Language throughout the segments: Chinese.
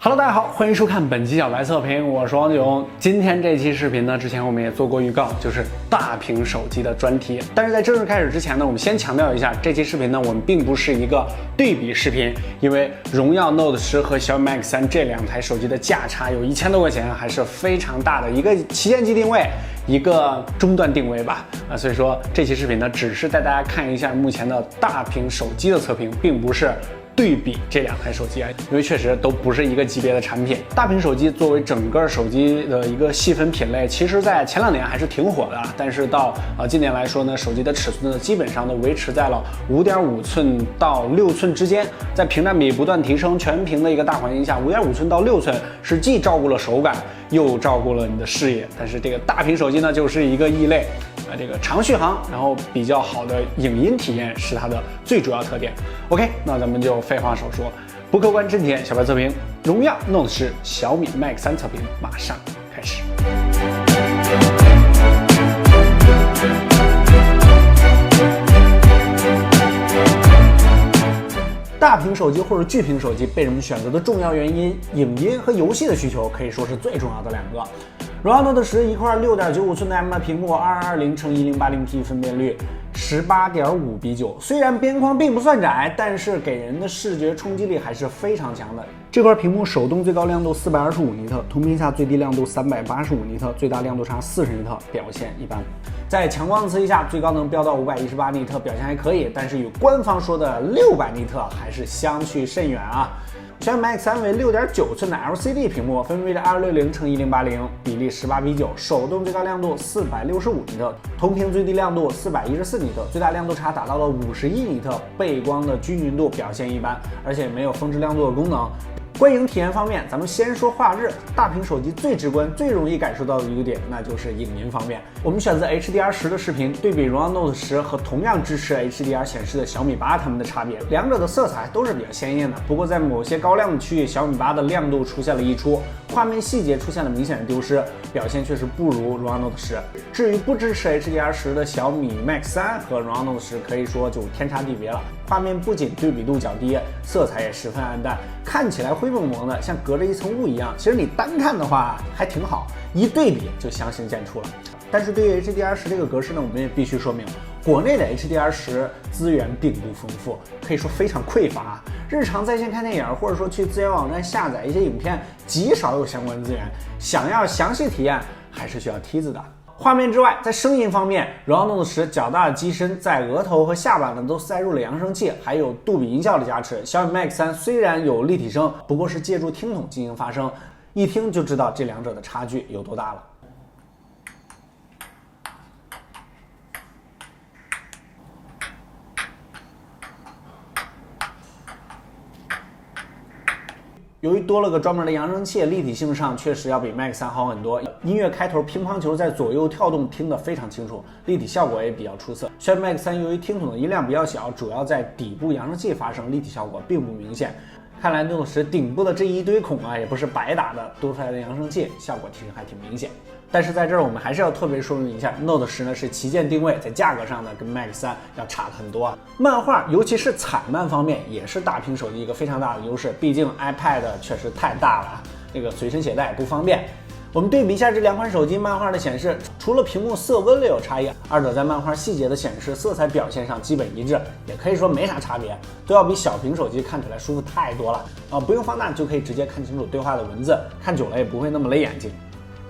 Hello， 大家好，欢迎收看本期小白测评，我是王炯。今天这期视频呢，之前我们也做过预告，就是大屏手机的专题。但是在正式开始之前呢，我们先强调一下，这期视频呢，我们并不是一个对比视频，因为荣耀 Note 10和小米 Max 3这两台手机的价差有1000多块钱，还是非常大的，一个旗舰机定位，一个中端定位吧。所以说这期视频呢，只是带大家看一下目前的大屏手机的测评，并不是对比这两台手机啊，因为确实都不是一个级别的产品。大屏手机作为整个手机的一个细分品类，其实在前2年还是挺火的，但是到今年来说呢，手机的尺寸呢基本上都维持在了5.5寸到6寸之间，在屏占比不断提升、全屏的一个大环境下，5.5寸到6寸是既照顾了手感，又照顾了你的视野。但是这个大屏手机呢，就是一个异类。这个长续航，然后比较好的影音体验是它的最主要特点。OK， 那咱们就废话少说，不客观真甜，小白测评，荣耀 Note 10、小米 Max 3测评马上开始。大屏手机或者巨屏手机被人们选择的重要原因，影音和游戏的需求可以说是最重要的两个。荣耀 Note 10一块6.95寸的 AMOLED 屏幕，2220×1080P 分辨率，18.5:9。虽然边框并不算窄，但是给人的视觉冲击力还是非常强的。这块屏幕手动最高亮度425尼特，同屏下最低亮度385尼特，最大亮度差40尼特，表现一般。在强光刺激下，最高能飙到518尼特，表现还可以，但是与官方说的600尼特还是相去甚远啊。小米 Max 3为6.9寸的 LCD 屏幕，分辨率2260×1080，比例18:9，手动最高亮度465尼特，同屏最低亮度414尼特，最大亮度差达到了51尼特，背光的均匀度表现一般，而且没有峰值亮度的功能。观影体验方面，咱们先说画质。大屏手机最直观、最容易感受到的一个点，那就是影音方面。我们选择 HDR10的视频，对比荣耀 Note 10和同样支持 HDR 显示的小米8，它们的差别，两者的色彩都是比较鲜艳的。不过在某些高亮的区域，小米8的亮度出现了溢出，画面细节出现了明显的丢失，表现确实不如荣耀 Note 10。至于不支持 HDR10的小米 Max 3和荣耀 Note 10，可以说就天差地别了。画面不仅对比度较低，色彩也十分暗淡，看起来灰蒙蒙的，像隔着一层雾一样。其实你单看的话还挺好，一对比就相形见绌了。但是对于 HDR10这个格式呢，我们也必须说明，国内的 HDR10资源并不丰富，可以说非常匮乏。日常在线看电影，或者说去资源网站下载一些影片，极少有相关资源。想要详细体验，还是需要梯子的。画面之外，在声音方面，荣耀 Note 10较大的机身在额头和下巴呢都塞入了扬声器，还有杜比音效的加持。小米 Max 3虽然有立体声，不过是借助听筒进行发声，一听就知道这两者的差距有多大了。由于多了个专门的扬声器，立体性上确实要比 Max 3好很多。音乐开头乒乓球在左右跳动，听得非常清楚，立体效果也比较出色。小米 Max 3由于听筒的音量比较小，主要在底部扬声器发声，立体效果并不明显。看来 Note 10顶部的这一堆孔啊，也不是白打的，多出来的扬声器效果其实还挺明显。但是在这儿我们还是要特别说明一下 ，Note 10呢是旗舰定位，在价格上呢跟 Max 3要差很多啊。漫画尤其是彩漫方面，也是大屏手机一个非常大的优势，毕竟 iPad 确实太大了，这个随身携带也不方便。我们对比一下这两款手机漫画的显示，除了屏幕色温略有差异，二者在漫画细节的显示、色彩表现上基本一致，也可以说没啥差别，都要比小屏手机看起来舒服太多了不用放大就可以直接看清楚对话的文字，看久了也不会那么累眼睛。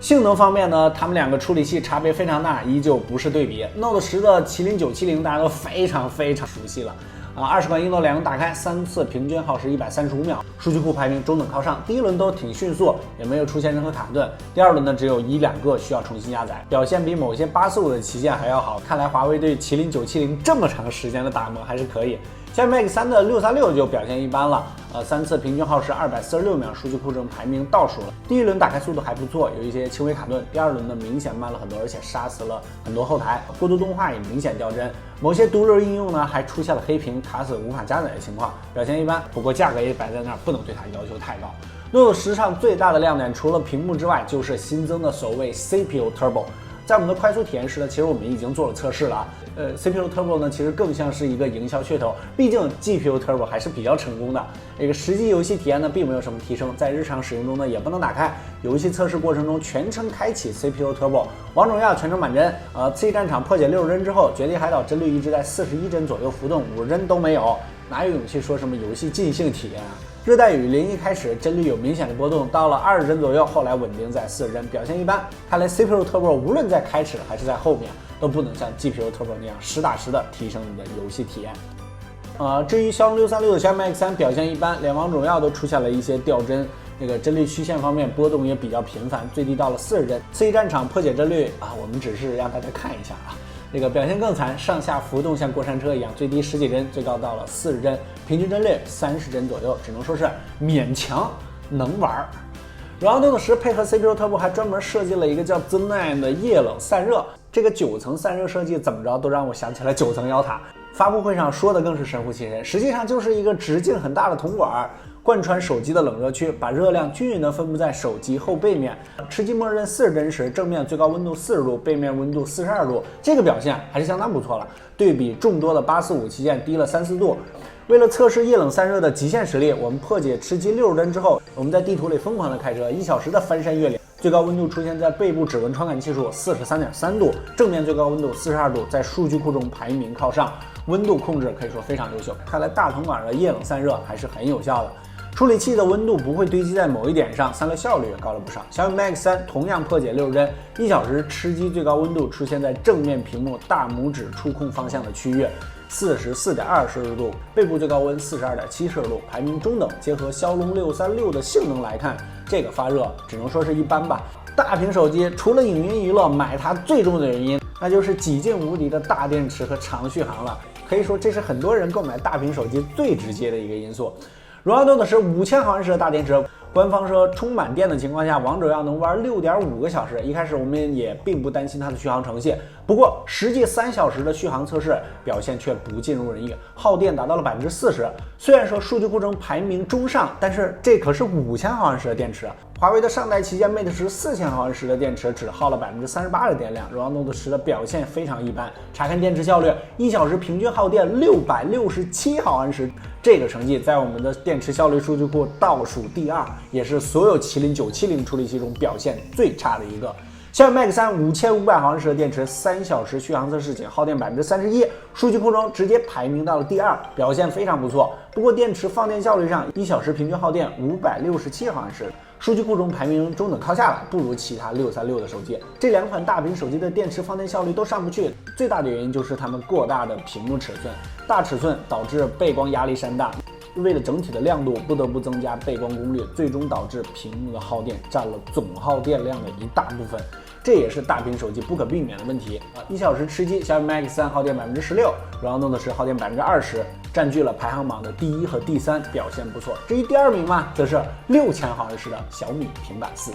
性能方面呢，它们两个处理器差别非常大，依旧不是对比。Note 10的麒麟970大家都非常熟悉了20款英特尔2打开3次平均耗时135秒，数据库排名中等靠上，第一轮都挺迅速，也没有出现任何卡顿。第二轮呢，只有1-2个需要重新加载，表现比某些845的旗舰还要好。看来华为对麒麟970这么长时间的打磨还是可以。小米 Max 3的636就表现一般了，3次平均耗时246秒，数据库中排名倒数了。第一轮打开速度还不错，有一些轻微卡顿。第二轮呢，明显慢了很多，而且杀死了很多后台，过渡动画也明显掉帧。某些毒瘤应用呢，还出现了黑屏、卡死、无法加载的情况，表现一般。不过价格也摆在那儿，不能对它要求太高。Note 10上最大的亮点，除了屏幕之外，就是新增的所谓 CPU Turbo。在我们的快速体验时呢，其实我们已经做了测试了啊。CPU Turbo 呢，其实更像是一个营销噱头，毕竟 GPU Turbo 还是比较成功的。这个实际游戏体验呢，并没有什么提升，在日常使用中呢，也不能打开。游戏测试过程中全程开启 CPU Turbo， 王者荣耀全程满帧，刺激战场破解60帧之后，绝地海岛帧率一直在41帧左右浮动，50帧都没有，哪有勇气说什么游戏尽兴体验啊？热带雨林一开始帧率有明显的波动，到了20帧左右，后来稳定在40帧，表现一般。看来 CPU Turbo 无论在开始还是在后面，都不能像 GPU Turbo 那样实打实的提升你的游戏体验。至于骁龙636的Xiaomi Max 3表现一般，连王者荣耀都出现了一些掉帧，这个帧率曲线方面波动也比较频繁，最低到了40帧。刺激战场破解帧率我们只是让大家看一下啊。这个表现更惨，上下浮动像过山车一样，最低10几帧，最高到了40帧，平均帧率30帧左右，只能说是勉强能玩。荣耀 Note 10配合 CPU Turbo 还专门设计了一个叫 Z9 的液冷散热，这个9层散热设计怎么着都让我想起来9层妖塔。发布会上说的更是神乎其神，实际上就是一个直径很大的铜管，贯穿手机的冷热区，把热量均匀地分布在手机后背面。吃鸡默认40帧时，正面最高温度40度，背面温度42度，这个表现还是相当不错了，对比众多的845旗舰低了3-4度。为了测试液冷散热的极限实力，我们破解吃鸡60帧之后，我们在地图里疯狂的开车，1小时的翻山越岭，最高温度出现在背部指纹传感系数43.3度，正面最高温度42度，在数据库中排名靠上，温度控制可以说非常优秀。看来大铜管的液冷散热还是很有效的。处理器的温度不会堆积在某一点上，散热效率也高了不少。小米 Max 3同样破解60帧，1小时吃鸡最高温度出现在正面屏幕大拇指触控方向的区域，44.2摄氏度，背部最高温42.7摄氏度，排名中等。结合骁龙636的性能来看，这个发热只能说是一般吧。大屏手机除了影音娱乐，买它最重要的原因，那就是几近无敌的大电池和长续航了。可以说这是很多人购买大屏手机最直接的一个因素。荣耀 Note 105000毫安时的大电池，官方说充满电的情况下，王者荣耀能玩6.5个小时。一开始我们也并不担心它的续航成绩，不过实际3小时的续航测试表现却不尽如人意，耗电达到了40%。虽然说数据库中排名中上，但是这可是5000毫安时的电池。华为的上代旗舰 Mate 104000毫安时的电池只耗了38%的电量，荣耀 Note 10的表现非常一般。查看电池效率，1小时平均耗电667毫安时，这个成绩在我们的电池效率数据库倒数第2，也是所有麒麟970处理器中表现最差的一个。小米 Max 35500毫安时的电池，3小时续航测试仅耗电31%，数据库中直接排名到了第2，表现非常不错。不过电池放电效率上，1小时平均耗电567毫安时，数据库中排名中等靠下了，不如其他636的手机。这两款大屏手机的电池放电效率都上不去，最大的原因就是它们过大的屏幕尺寸，大尺寸导致背光压力山大。为了整体的亮度，不得不增加背光功率，最终导致屏幕的耗电占了总耗电量的一大部分，这也是大屏手机不可避免的问题。1小时吃鸡，小米 Max 3耗电16%，荣耀 Note 10耗电20%，占据了排行榜的第1和第3，表现不错。至于第2名嘛，则是6000毫安时的小米平板4。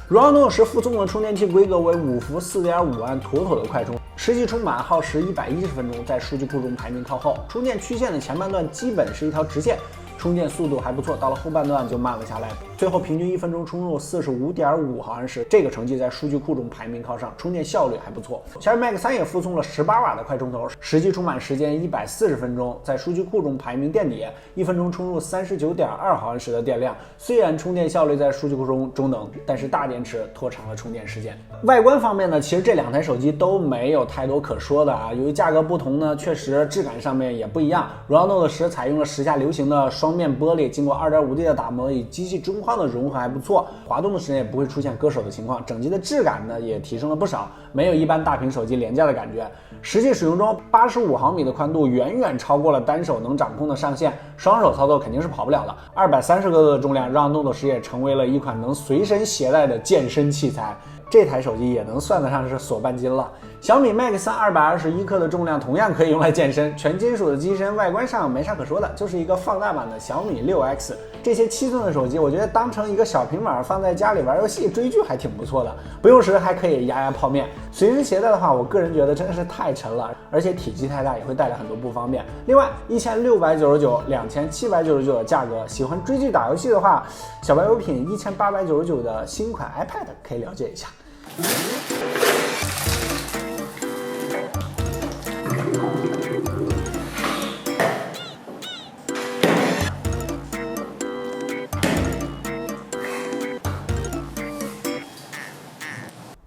荣耀 Note 10附送的充电器规格为5伏4.5安，妥妥的快充。实际充满耗时110分钟，在数据库中排名靠后。充电曲线的前半段基本是一条直线，充电速度还不错，到了后半段就慢了下来。最后平均1分钟充入45.5毫安时，这个成绩在数据库中排名靠上，充电效率还不错。小米 Max 3也附送了18瓦的快充头，实际充满时间140分钟，在数据库中排名垫底，1分钟充入39.2毫安时的电量。虽然充电效率在数据库中中等，但是大电池拖长了充电时间。外观方面呢，其实这两台手机都没有太多可说的啊。由于价格不同呢，确实质感上面也不一样。荣耀 Note 10采用了时下流行的双面玻璃，经过 2.5D 的打磨，与机器中框的融合还不错，滑动的时间也不会出现割手的情况。整机的质感呢也提升了不少，没有一般大屏手机廉价的感觉。实际使用中，85毫米的宽度远远超过了单手能掌控的上限，双手操作肯定是跑不了的。230克的重量让 Note 10也成为了一款能随身携带的健身器材。这台手机也能算得上是锁半斤了。小米 Max 3 221克的重量同样可以用来健身，全金属的机身外观上没啥可说的，就是一个放大版的小米 6X。这些7寸的手机，我觉得当成一个小平板放在家里玩游戏追剧还挺不错的，不用时还可以压压泡面。随身携带的话，我个人觉得真的是太沉了，而且体积太大也会带来很多不方便。另外1699、2799的价格，喜欢追剧打游戏的话，小白有品1899的新款 iPad 可以了解一下。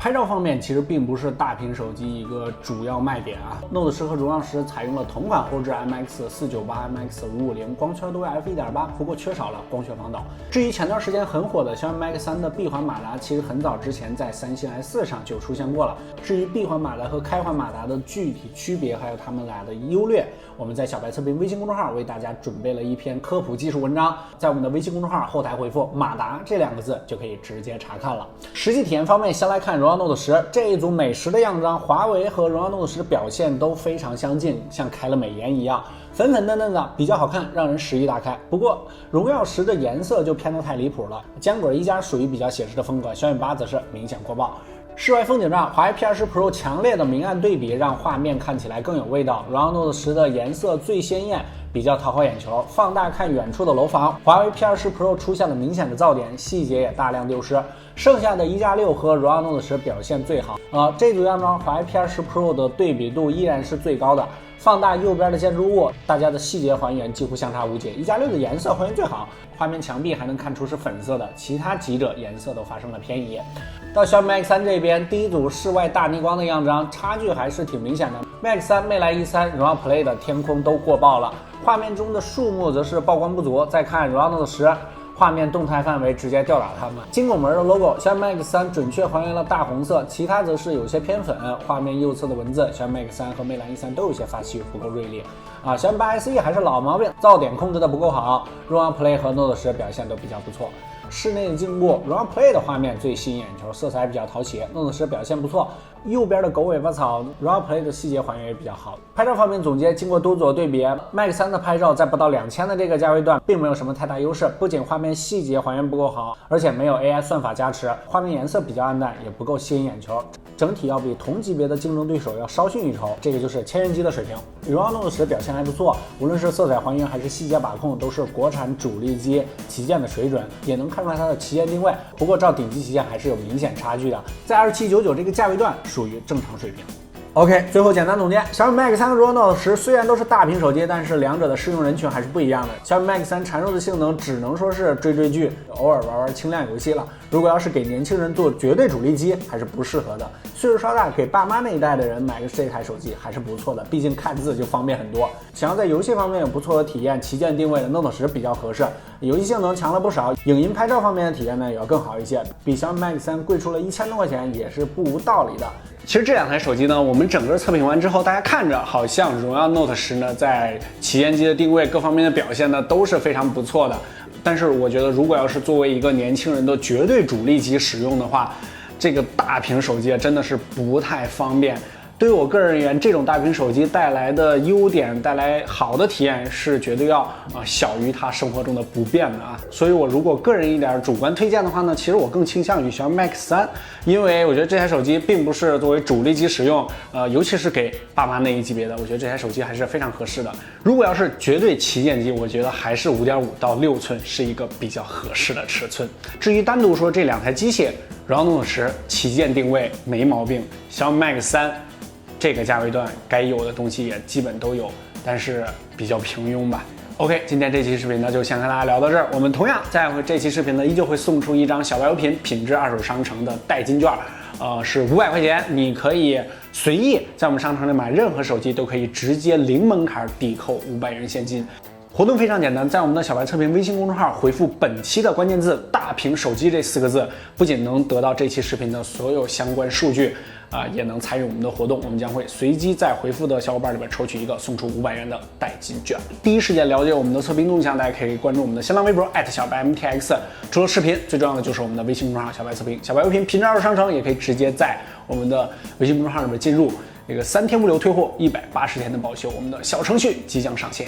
拍照方面其实并不是大屏手机一个主要卖点啊。Note 10和荣耀10采用了同款后置 IMX498、IMX550，光圈都为 f1.8，不过缺少了光学防抖。至于前段时间很火的小米 Max 3的闭环马达，其实很早之前在三星 S4 上就出现过了。至于闭环马达和开环马达的具体区别，还有它们俩的优劣，我们在小白测评微信公众号为大家准备了一篇科普技术文章，在我们的微信公众号后台回复马达这2个字就可以直接查看了。实际体验方面，先来看荣耀 Note 10这一组美10的样张，华为和荣耀 Note 10表现都非常相近，像开了美颜一样，粉粉嫩嫩的，比较好看，让人食欲大开。不过荣耀10的颜色就偏得太离谱了，坚果一加属于比较写实的风格，小米8则是明显过曝。室外风景上，华为 P20 Pro 强烈的明暗对比让画面看起来更有味道。荣耀 Note 10的颜色最鲜艳，比较讨好眼球。放大看远处的楼房，华为 P20 Pro 出现了明显的噪点，细节也大量丢失。剩下的1+6和荣耀 Note 10表现最好。这组样张华为 P20 Pro 的对比度依然是最高的。放大右边的建筑物，大家的细节还原几乎相差无几。1+6的颜色还原最好，画面墙壁还能看出是粉色的，其他几者颜色都发生了偏移。到小米 Max 3这边，第一组室外大逆光的样张，差距还是挺明显的。Max 3、魅来 E3、荣耀 Play 的天空都过曝了，画面中的树木则是曝光不足。再看荣耀 Note 10。画面动态范围直接吊打它们。金拱门的 logo， 小米 Max 3准确还原了大红色，其他则是有些偏粉。画面右侧的文字，小米 Max 3和魅蓝 E3都有些发细，不够锐利。小米8 SE 还是老毛病，噪点控制的不够好。荣耀 Play 和 Note 10表现都比较不错。室内的静物，荣耀 Play 的画面最吸引眼球，色彩比较讨喜。Note 10表现不错，右边的狗尾巴草，荣耀 Play 的细节还原也比较好。拍照方面总结，经过多组对比 ，Max 3的拍照在不到2000的这个价位段，并没有什么太大优势。不仅画面细节还原不够好，而且没有 AI 算法加持，画面颜色比较暗淡，也不够吸引眼球。整体要比同级别的竞争对手要稍逊一筹，这个就是千元机的水平。荣耀 Note 10表现还不错，无论是色彩还原还是细节把控，都是国产主力机旗舰的水准，也能看出来它的旗舰定位。不过照顶级旗舰还是有明显差距的，在2799这个价位段属于正常水平。OK， 最后简单总结，小米 Max 3和荣耀 Note 10虽然都是大屏手机，但是两者的适用人群还是不一样的。小米 Max 3孱弱的性能只能说是追剧，偶尔玩轻量游戏了。如果要是给年轻人做绝对主力机，还是不适合的。岁数稍大，给爸妈那一代的人买个这台手机还是不错的，毕竟看字就方便很多。想要在游戏方面有不错的体验，旗舰定位的 Note 10比较合适，游戏性能强了不少，影音拍照方面的体验呢也要更好一些，比小米 Max 3贵出了1000多块钱也是不无道理的。其实这两台手机呢，我们整个测评完之后，大家看着好像荣耀 Note 10呢，在旗舰机的定位各方面的表现呢都是非常不错的。但是我觉得，如果要是作为一个年轻人的绝对主力机使用的话，这个大屏手机真的是不太方便。对于我个人而言，这种大屏手机带来的优点，带来好的体验是绝对要小于它生活中的不便的啊。所以我如果个人一点主观推荐的话呢，其实我更倾向于小米 Max 3，因为我觉得这台手机并不是作为主力机使用，尤其是给爸妈那一级别的，我觉得这台手机还是非常合适的。如果要是绝对旗舰机，我觉得还是5.5到6寸是一个比较合适的尺寸。至于单独说这两台机械，荣耀 Note 10旗舰定位没毛病，小米 Max 3。这个价位段该有的东西也基本都有，但是比较平庸吧。OK， 今天这期视频呢就先跟大家聊到这儿。我们同样在这期视频呢依旧会送出一张小白油品品质二手商城的代金券，是500块钱，你可以随意在我们商城里买任何手机，都可以直接零门槛抵扣500元现金。活动非常简单，在我们的小白测评微信公众号回复本期的关键字“大屏手机”这4个字，不仅能得到这期视频的所有相关数据，也能参与我们的活动。我们将会随机在回复的小伙伴里边抽取一个，送出500元的代金券。第一时间了解我们的测评动向，大家可以关注我们的新浪微博小白 MTX。除了视频，最重要的就是我们的微信公众号小白测评，小白优品品质二手商城，也可以直接在我们的微信公众号里面进入这个3天物流退货，180天的保修，我们的小程序即将上线。